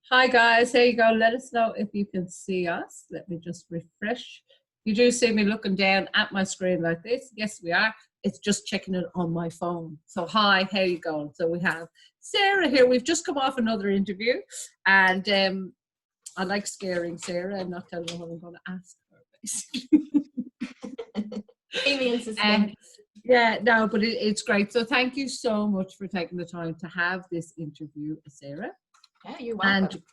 Hi guys, here you go. Let us know if you can see us. Let me just refresh. You do see me looking down at my screen like this. Yes, we are. It's just checking it on my phone. So hi, how you going? So we have Sarah here. We've just come off another interview, and I like scaring Sarah and not telling her what I'm going to ask her, basically. Amy in suspense. Yeah, no, but it's great. So thank you so much for taking the time to have this interview, Sarah. Yeah, you're welcome.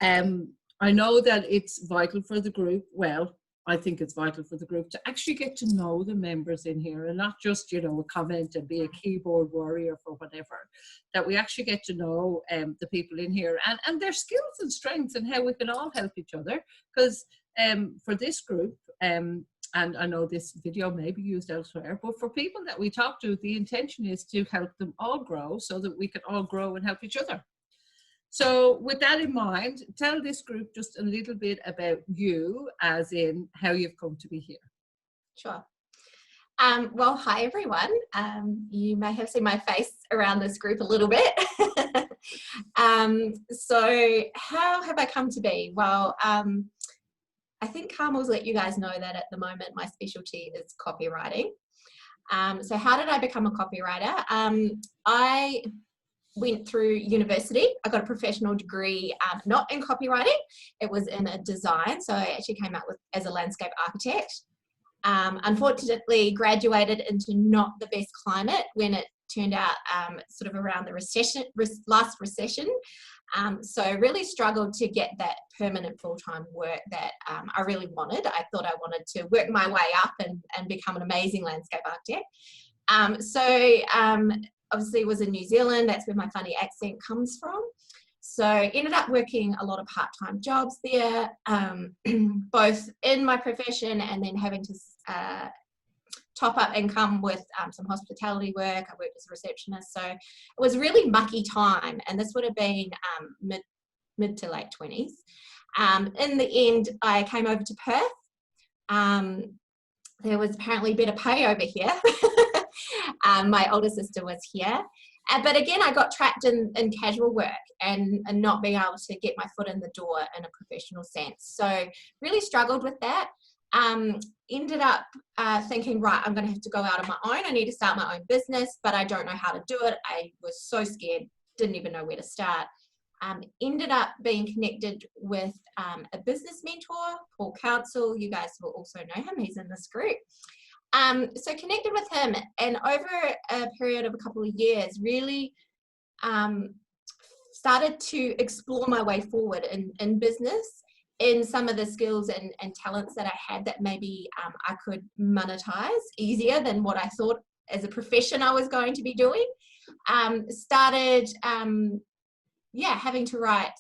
And I know that it's vital for the group. Well, I think it's vital for the group to actually get to know the members in here and not just, you know, a comment and be a keyboard warrior for whatever. That we actually get to know the people in here and their skills and strengths and how we can all help each other. Because for this group, and I know this video may be used elsewhere, but for people that we talk to, the intention is to help them all grow so that we can all grow and help each other. So with that in mind, tell this group just a little bit about you, as in how you've come to be here. Sure. Well, hi everyone. You may have seen my face around this group a little bit. So how have I come to be? Well, I think Carmel's let you guys know that at the moment my specialty is copywriting. So how did I become a copywriter? I went through university. I got a professional degree, not in copywriting. It was in a design. So I actually came out as a landscape architect. Unfortunately, graduated into not the best climate when it turned out sort of around the last recession. So really struggled to get that permanent full-time work that I really wanted. I thought I wanted to work my way up and become an amazing landscape architect. Obviously it was in New Zealand. That's where my funny accent comes from. So ended up working a lot of part-time jobs there, both in my profession and then having to top up income with some hospitality work. I worked as a receptionist. So it was really mucky time. And this would have been mid to late 20s. In the end, I came over to Perth. There was apparently better pay over here. My older sister was here. But again, I got trapped in casual work and not being able to get my foot in the door in a professional sense. So really struggled with that. Ended up thinking, right, I'm going to have to go out on my own. I need to start my own business, but I don't know how to do it. I was so scared, didn't even know where to start. Ended up being connected with a business mentor, Paul Council. You guys will also know him. He's in this group. So connected with him, and over a period of a couple of years, really started to explore my way forward in business, in some of the skills and talents that I had that maybe I could monetize easier than what I thought as a profession I was going to be doing. Started having to write,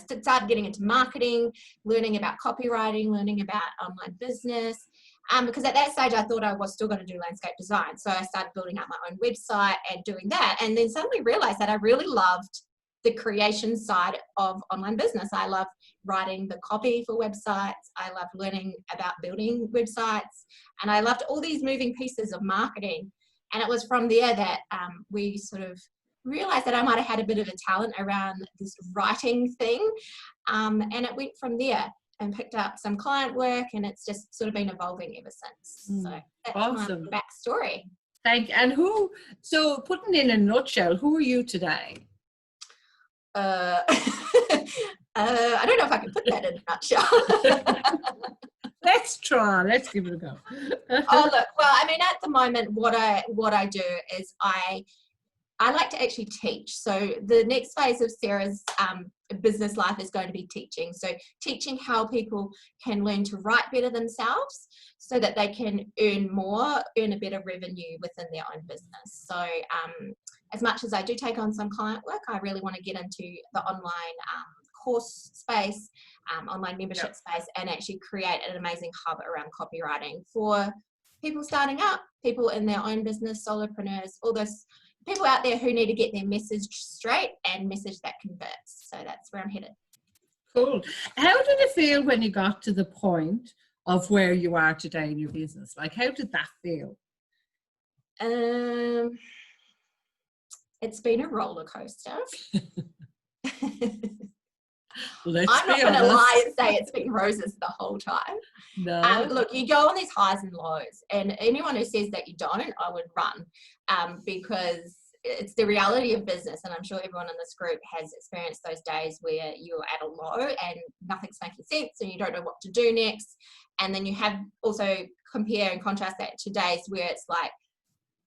started getting into marketing, learning about copywriting, learning about online business. Because at that stage I thought I was still going to do landscape design. So I started building up my own website and doing that. And then suddenly realized that I really loved the creation side of online business. I love writing the copy for websites. I love learning about building websites. And I loved all these moving pieces of marketing. And it was from there that we sort of realized that I might have had a bit of a talent around this writing thing. And it went from there. And picked up some client work, and it's just sort of been evolving ever since. So that's awesome. My backstory. Thank you. And so putting in a nutshell, who are you today? I don't know if I can put that in a nutshell. Let's try. Let's give it a go. Oh, look. Well, I mean, at the moment, what I do is I like to actually teach. So the next phase of Sarah's business life is going to be teaching. So teaching how people can learn to write better themselves so that they can earn a better revenue within their own business. So as much as I do take on some client work, I really want to get into the online course space, online membership space, and actually create an amazing hub around copywriting for people starting up, people in their own business, solopreneurs, all those people out there who need to get their message straight and message that converts. So that's where I'm headed. Cool. How did it feel when you got to the point of where you are today in your business? Like, how did that feel? It's been a roller coaster. Let's I'm not be going to honest. lie and say it's been roses the whole time. No. Look, you go on these highs and lows, and anyone who says that you don't, I would run, because it's the reality of business. And I'm sure everyone in this group has experienced those days where you're at a low and nothing's making sense and you don't know what to do next. And then you have also compare and contrast that to days where it's like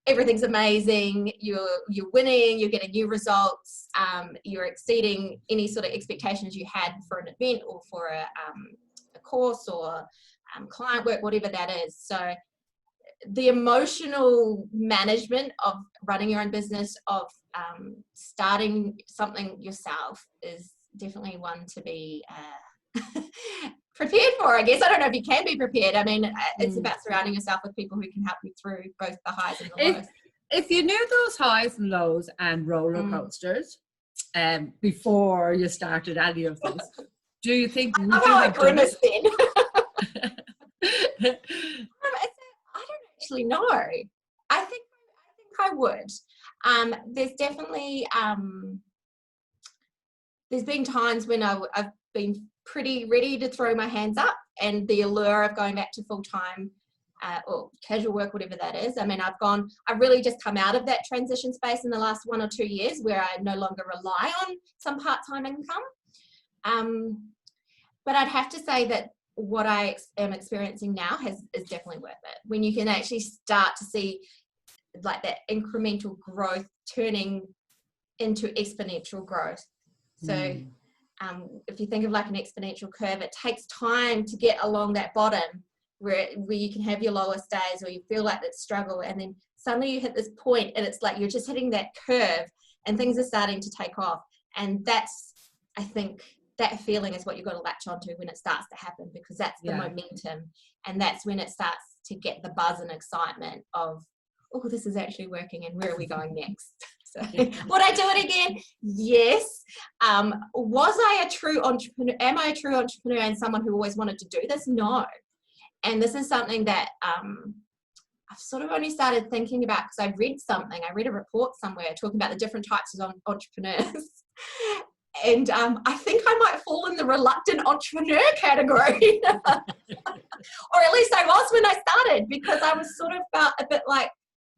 everything's amazing, you're winning, you're getting new results, you're exceeding any sort of expectations you had for an event or for a course or client work, whatever that is. So the emotional management of running your own business, of starting something yourself, is definitely one to be prepared for, I guess. I don't know if you can be prepared. I mean, it's about surrounding yourself with people who can help you through both the highs and the lows. If you knew those highs and lows and roller coasters before you started any of this, do you think I love how I grimace then. I don't actually know. I think I would. There's definitely there's been times when I've been pretty ready to throw my hands up, and the allure of going back to full-time or casual work, whatever that is. I mean, I've really just come out of that transition space in the last 1 or 2 years where I no longer rely on some part-time income. But I'd have to say that what I am experiencing now is definitely worth it. When you can actually start to see like that incremental growth turning into exponential growth. So if you think of like an exponential curve, it takes time to get along that bottom where you can have your lowest days or you feel like that struggle, and then suddenly you hit this point and it's like you're just hitting that curve and things are starting to take off. And that's, I think, that feeling is what you've got to latch onto when it starts to happen, because that's the momentum, and that's when it starts to get the buzz and excitement of, oh, this is actually working, and where are we going next? So, would I do it again? Yes. Was I a true entrepreneur? Am I a true entrepreneur and someone who always wanted to do this? No. And this is something that I've sort of only started thinking about because I read a report somewhere talking about the different types of entrepreneurs. And I think I might fall in the reluctant entrepreneur category. Or at least I was when I started, because I was sort of felt a bit like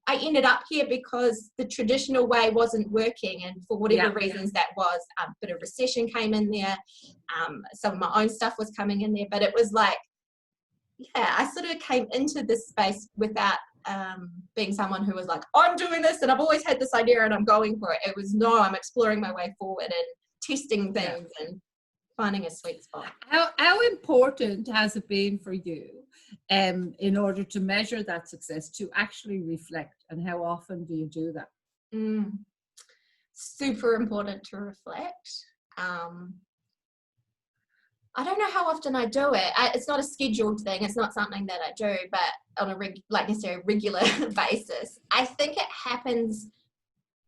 I ended up here because the traditional way wasn't working. And for whatever reasons that was, a bit of recession came in there. Some of my own stuff was coming in there. But it was like, I sort of came into this space without being someone who was like, I'm doing this and I've always had this idea and I'm going for it. It was, no, I'm exploring my way forward and testing things and finding a sweet spot. How important has it been for you in order to measure that success to actually reflect, and how often do you do that? Super important to reflect. I don't know how often I do it. It's not a scheduled thing. It's not something that I do, but on a regular basis. I think it happens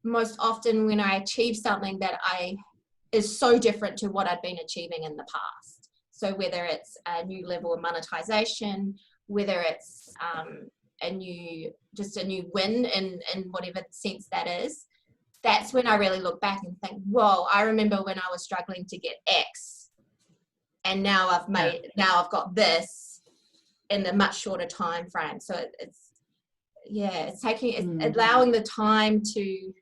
most often when I achieve something that is so different to what I'd been achieving in the past. So whether it's a new level of monetization, whether it's a new win in whatever sense that is, that's when I really look back and think, whoa, I remember when I was struggling to get X, and now I've got this in a much shorter time frame. So it's allowing the time to,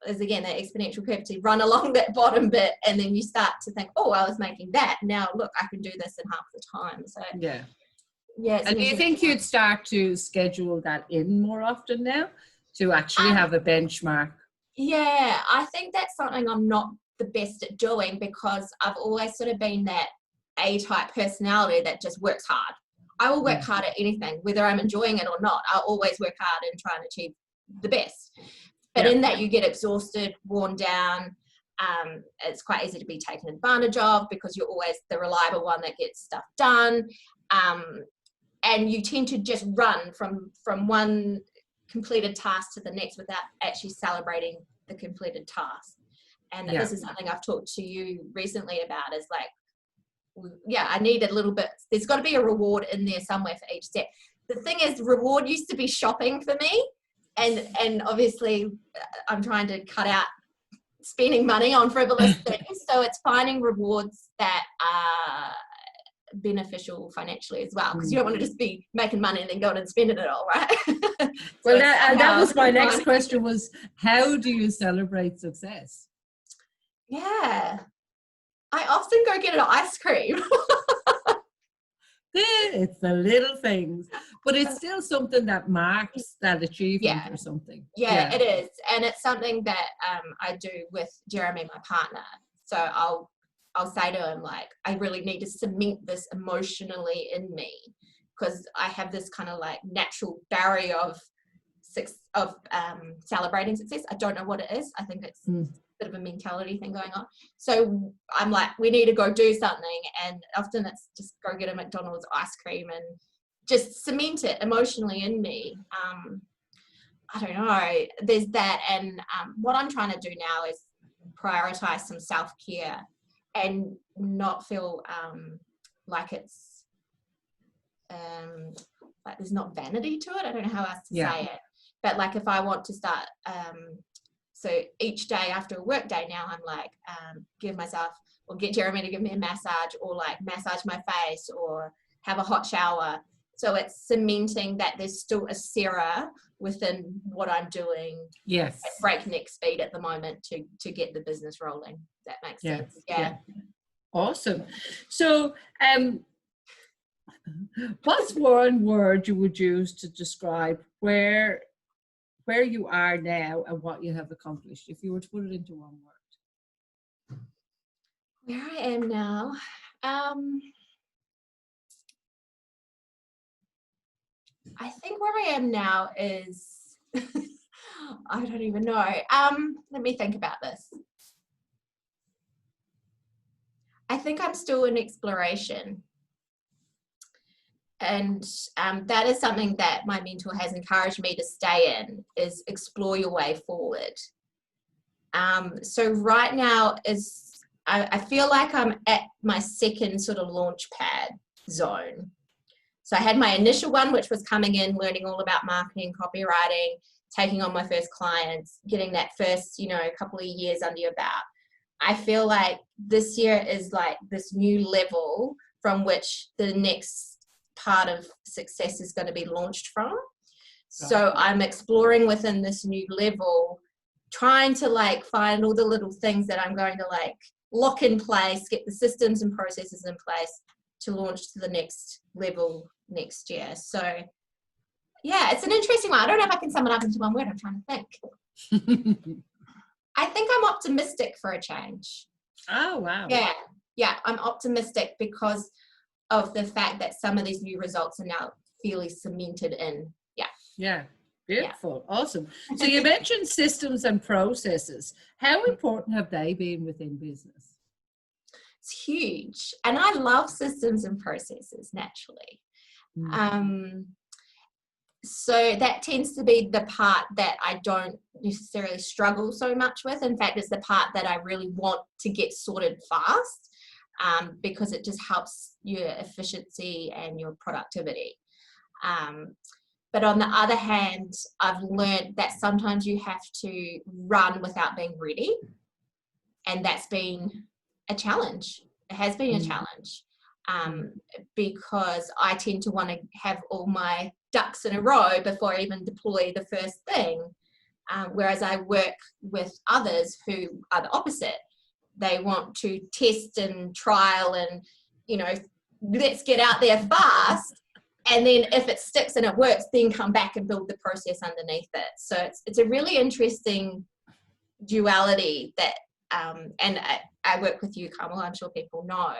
as again, that exponential curve, to run along that bottom bit, and then you start to think, oh, I was making that, now look, I can do this in half the time. So and do you think you'd start to schedule that in more often now to actually have a benchmark? I think that's something I'm not the best at doing, because I've always sort of been that A-type personality that just works hard. I will work hard at anything, whether I'm enjoying it or not. I'll always work hard and try and achieve the best. But in that, you get exhausted, worn down. It's quite easy to be taken advantage of because you're always the reliable one that gets stuff done. And you tend to just run from one completed task to the next without actually celebrating the completed task. And this is something I've talked to you recently about, is like, I need a little bit, there's got to be a reward in there somewhere for each step. The thing is, reward used to be shopping for me. And obviously I'm trying to cut out spending money on frivolous things. So it's finding rewards that are beneficial financially as well, because you don't want to just be making money and then go and spend it all, right? Well, that was my next question, was how do you celebrate success? Yeah, I often go get an ice cream. It's the little things, but it's still something that marks that achievement or something. Yeah, it is. And it's something that I do with Jeremy, my partner. So I'll say to him, like, I really need to cement this emotionally in me, because I have this kind of like natural barrier of celebrating success. I don't know what it is. I think it's a bit of a mentality thing going on. So I'm like, we need to go do something, and often it's just go get a McDonald's ice cream and just cement it emotionally in me. I don't know, there's that. And what I'm trying to do now is prioritize some self-care and not feel like it's like there's not vanity to it. I don't know how else to say it, but like if I want to start so each day after a work day now, I'm like give myself, or get Jeremy to give me a massage, or like massage my face, or have a hot shower. So it's cementing that there's still a Sarah within what I'm doing at breakneck speed at the moment to get the business rolling. That makes sense. Yeah. Awesome. So what's one word you would use to describe where you are now and what you have accomplished, if you were to put it into one word? Where I am now, I think where I am now is I don't even know. Let me think about this. I think I'm still in exploration. And that is something that my mentor has encouraged me to stay in, is explore your way forward. So right now I feel like I'm at my second sort of launch pad zone. So I had my initial one, which was coming in, learning all about marketing, copywriting, taking on my first clients, getting that first, couple of years under your belt. I feel like this year is like this new level from which the next part of success is going to be launched from. So I'm exploring within this new level, trying to like find all the little things that I'm going to like lock in place, get the systems and processes in place to launch to the next level next year. So yeah, it's an interesting one. I don't know if I can sum it up into one word. I'm trying to think. I think I'm optimistic for a change. Oh, wow. Yeah, I'm optimistic because of the fact that some of these new results are now fairly cemented in. Yeah. Beautiful. Awesome. So you mentioned systems and processes. How important have they been within business? It's huge. And I love systems and processes naturally. So that tends to be the part that I don't necessarily struggle so much with. In fact, it's the part that I really want to get sorted fast, because it just helps your efficiency and your productivity. But on the other hand, I've learned that sometimes you have to run without being ready. And that's been a challenge. It has been a challenge. Because I tend to want to have all my ducks in a row before I even deploy the first thing. Whereas I work with others who are the opposite. They want to test and trial and, let's get out there fast. And then if it sticks and it works, then come back and build the process underneath it. So it's a really interesting duality that, and I work with you, Carmel, I'm sure people know.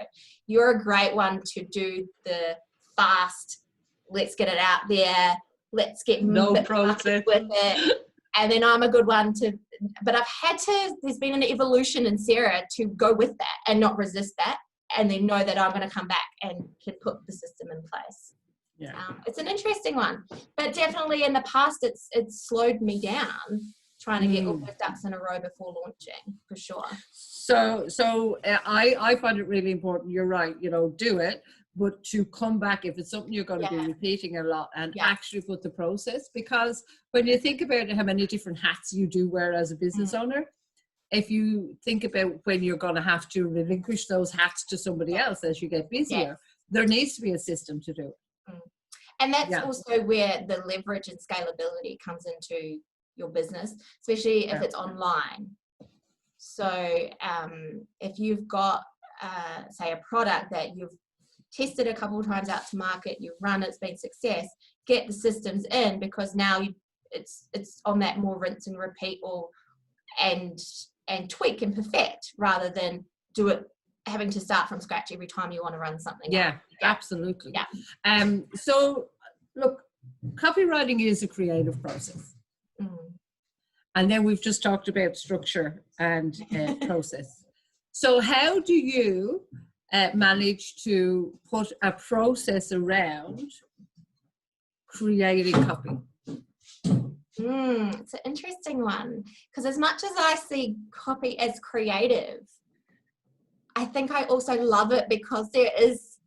You're a great one to do the fast, let's get it out there, let's get no process with it. And then I'm a good one but there's been an evolution in Sarah to go with that and not resist that, and then know that I'm going to come back and can put the system in place. Yeah. It's an interesting one, but definitely in the past, it's slowed me down trying to get all those ducks in a row before launching, for sure. So I find it really important. You're right, do it, but to come back if it's something you're going to be repeating a lot and actually put the process, because when you think about how many different hats you do wear as a business owner, if you think about when you're going to have to relinquish those hats to somebody else as you get busier, there needs to be a system to do it. And that's also where the leverage and scalability comes into your business, especially if it's online. So if you've got, say, a product that you've tested a couple of times out to market, you've run, it's been success, get the systems in, because now it's on that more rinse and repeat and tweak and perfect, rather than do it having to start from scratch every time you want to run something. Absolutely. So look, copywriting is a creative process. And then we've just talked about structure and process. So how do you manage to put a process around creating copy? It's an interesting one, because as much as I see copy as creative, I think I also love it because there is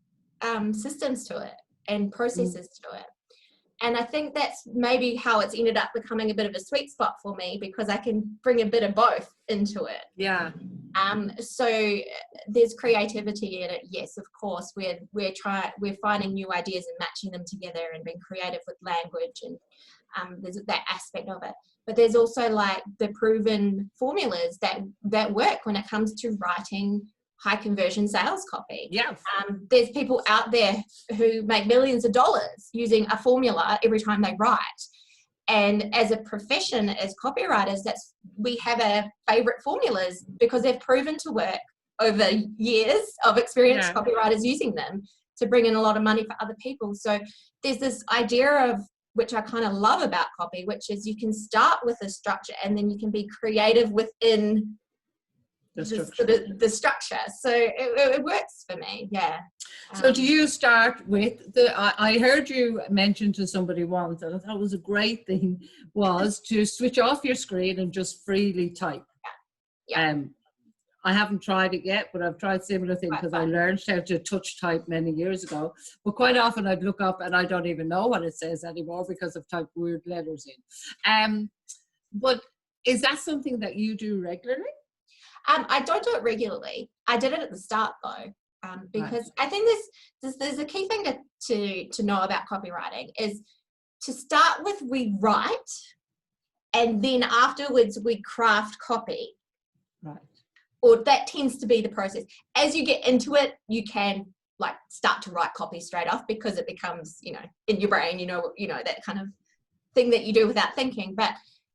systems to it and processes to it. And I think that's maybe how it's ended up becoming a bit of a sweet spot for me, because I can bring a bit of both into it. So there's creativity in it. Yes, of course, we're finding new ideas and matching them together and being creative with language, and there's that aspect of it. But there's also like the proven formulas that work when it comes to writing high conversion sales copy. There's people out there who make millions of dollars using a formula every time they write. And as a profession, as copywriters, we have our favorite formulas because they've proven to work over years of experienced copywriters using them to bring in a lot of money for other people. So there's this idea of, which I kind of love about copy, which is you can start with a structure and then you can be creative within the structure. So it works for me. So do you start with I heard you mention to somebody once, and I thought it was a great thing, was to switch off your screen and just freely type. I haven't tried it yet, but I've tried similar things because I learned how to touch type many years ago. But quite often I'd look up and I don't even know what it says anymore because I've typed weird letters in. But is that something that you do regularly? I don't do it regularly. I did it at the start though, because I think there's a key thing to know about copywriting is to start with, we write, and then afterwards we craft copy. Or that tends to be the process. As you get into it, you can like start to write copy straight off because it becomes, in your brain, that kind of thing that you do without thinking. But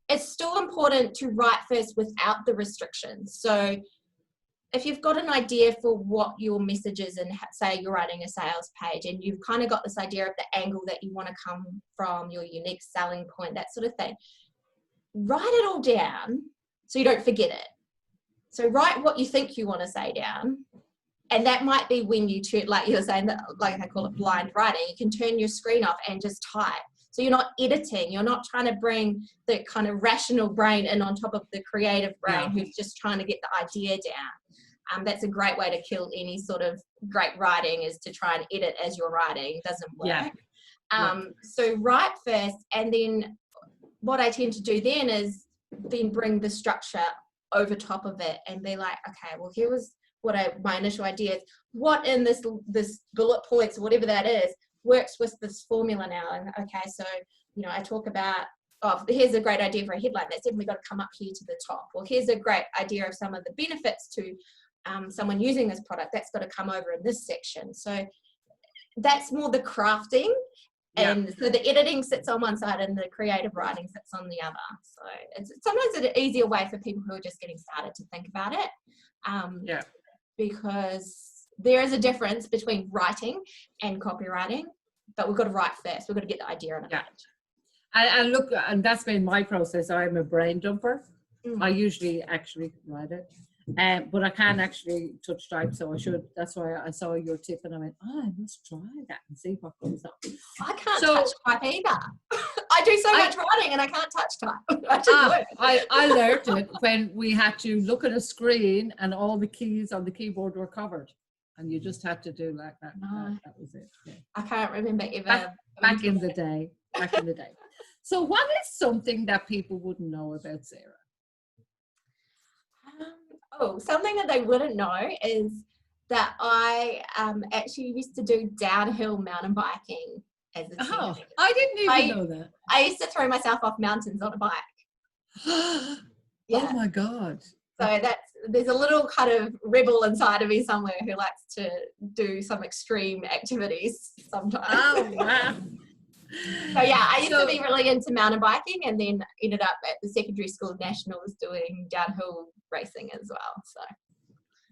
it's still important to write first without the restrictions. So if you've got an idea for what your message is, and say you're writing a sales page and you've kind of got this idea of the angle that you want to come from, your unique selling point, that sort of thing, write it all down so you don't forget it. So write what you think you want to say down. And that might be when you turn, like you're saying, like I call it blind writing, you can turn your screen off and just type. So you're not editing, you're not trying to bring the kind of rational brain in on top of the creative brain who's just trying to get the idea down. That's a great way to kill any sort of great writing, is to try and edit as you're writing. It doesn't work. So write first, and then what I tend to do then is then bring the structure over top of it and be like, okay, well, here was what my initial idea is. What in this bullet points or whatever that is works with this formula now? And okay, so I talk about, here's a great idea for a headline, that's definitely got to come up here to the top. Or here's a great idea of some of the benefits to someone using this product, that's got to come over in this section. So that's more the crafting. And so the editing sits on one side and the creative writing sits on the other. So it's sometimes an easier way for people who are just getting started to think about it. Because there is a difference between writing and copywriting, but we've got to write first. We've got to get the idea in it. And look, and that's been my process. I'm a brain dumper. I usually actually write it. But I can't actually touch type, so I should. That's why I saw your tip and I went, I must try that and see what comes up. I can't touch type either. I do so much writing and I can't touch type. I learned it when we had to look at a screen and all the keys on the keyboard were covered. And you just had to do like that. That was it. I can't remember ever. Back in the day. So what is something that people wouldn't know about Sarah? Oh, something that they wouldn't know is that I actually used to do downhill mountain biking as a Oh, teenager. I didn't even know that. I used to throw myself off mountains on a bike. Oh Yeah. my God. So there's a little kind of rebel inside of me somewhere who likes to do some extreme activities sometimes. Oh, wow. So yeah, I used to be really into mountain biking, and then ended up at the secondary school nationals doing downhill racing as well. So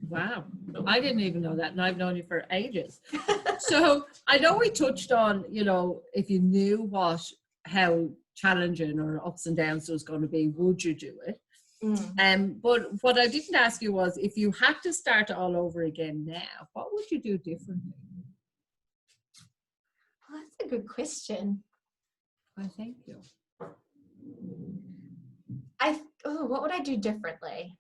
wow, I didn't even know that, and I've known you for ages. So I know we touched on, you know, if you knew how challenging or ups and downs was going to be, would you do it? But what I didn't ask you was, if you had to start all over again now, what would you do differently? Well, that's a good question. I thank you. What would I do differently?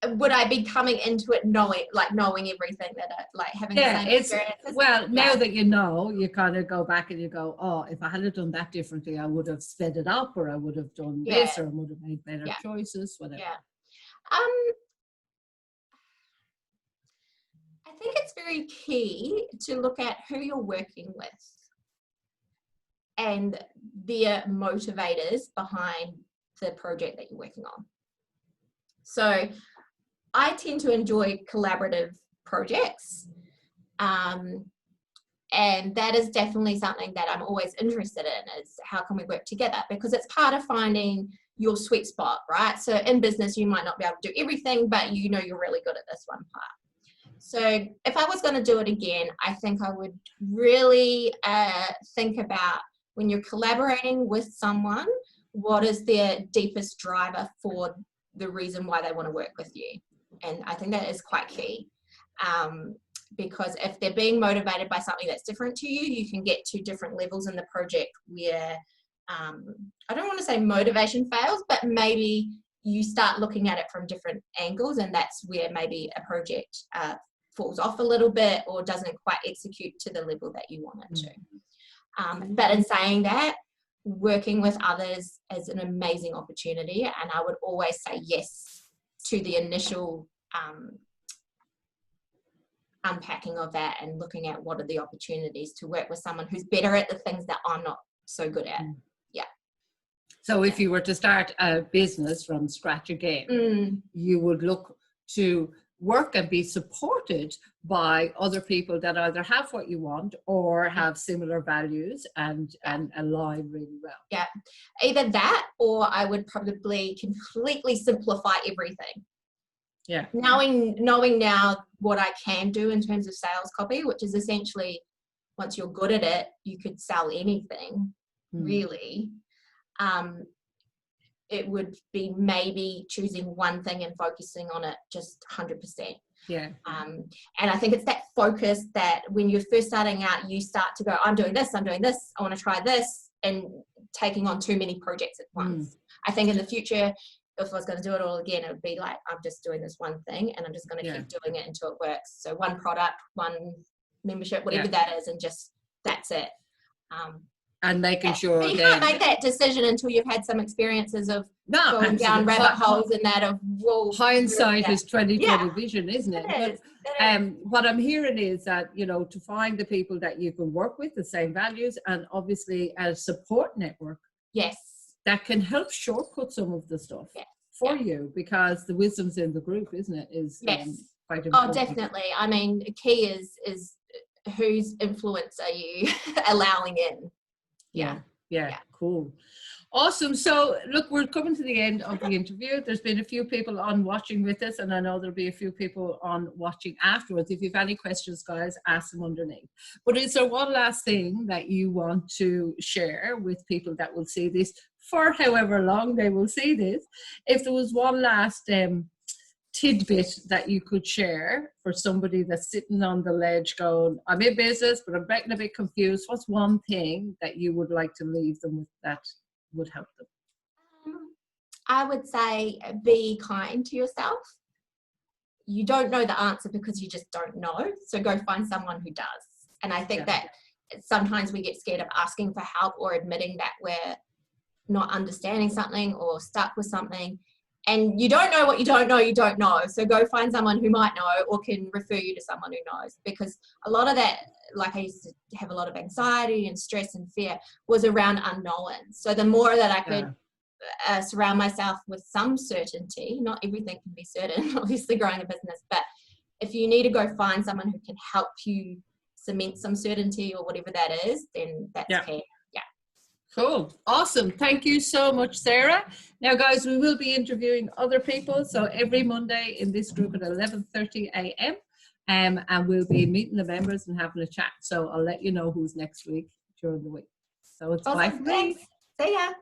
Would I be coming into it knowing everything that having the same experiences? Well, now that you know, you kind of go back and you go, oh, if I had done that differently, I would have sped it up, or I would have done this, or I would have made better choices, whatever. Yeah. I think it's very key to look at who you're working with and their motivators behind the project that you're working on. So I tend to enjoy collaborative projects, and that is definitely something that I'm always interested in, is how can we work together, because it's part of finding your sweet spot, right? So in business, you might not be able to do everything, but you know you're really good at this one part. So if I was going to do it again, I think I would really think about, when you're collaborating with someone, what is their deepest driver for the reason why they want to work with you. And I think that is quite key, because if they're being motivated by something that's different to you, you can get to different levels in the project where, I don't want to say motivation fails, but maybe you start looking at it from different angles, and that's where maybe a project falls off a little bit or doesn't quite execute to the level that you want it to. But in saying that, working with others is an amazing opportunity, and I would always say yes to the initial unpacking of that and looking at what are the opportunities to work with someone who's better at the things that I'm not so good at. Yeah. So if you were to start a business from scratch again, you would look to work and be supported by other people that either have what you want or have similar values and align really well. Yeah. Either that, or I would probably completely simplify everything. Yeah. Knowing now what I can do in terms of sales copy, which is essentially, once you're good at it, you could sell anything, really. It would be maybe choosing one thing and focusing on it just 100%. Yeah. And I think it's that focus that when you're first starting out, you start to go, I'm doing this, I want to try this, and taking on too many projects at once. I think in the future, if I was going to do it all again, it would be like, I'm just doing this one thing and I'm just going to keep doing it until it works. So one product, one membership, whatever that is, and just that's it. And making sure you can't make that decision until you've had some experiences of going absolutely down rabbit holes in that of, whoa. Hindsight is 20/20 vision, isn't it? It is. What I'm hearing is that, you know, to find the people that you can work with, the same values, and obviously a support network. Yes. That can help shortcut some of the stuff for you, because the wisdom's in the group, isn't it? Is quite important. Oh, definitely. I mean, key is whose influence are you allowing in? Yeah, cool. Awesome. So look, we're coming to the end of the interview. There's been a few people on watching with us, and I know there'll be a few people on watching afterwards. If you've any questions, guys, ask them underneath. But is there one last thing that you want to share with people that will see this for however long they will see this? If there was one last tidbit that you could share for somebody that's sitting on the ledge going, I'm in business, but I'm getting a bit confused. What's one thing that you would like to leave them with that would help them? I would say be kind to yourself. You don't know the answer because you just don't know. So go find someone who does. And I think that sometimes we get scared of asking for help or admitting that we're not understanding something or stuck with something. and you don't know what you don't know. So go find someone who might know or can refer you to someone who knows, because a lot of that, like I used to have a lot of anxiety and stress and fear, was around unknown. So the more that I could surround myself with some certainty, not everything can be certain, obviously growing a business, but if you need to go find someone who can help you cement some certainty or whatever that is, then that's key. Cool. Awesome. Thank you so much, Sarah. Now, guys, we will be interviewing other people. So every Monday in this group at 11:30 a.m. And we'll be meeting the members and having a chat. So I'll let you know who's next week during the week. So it's bye from me. See ya.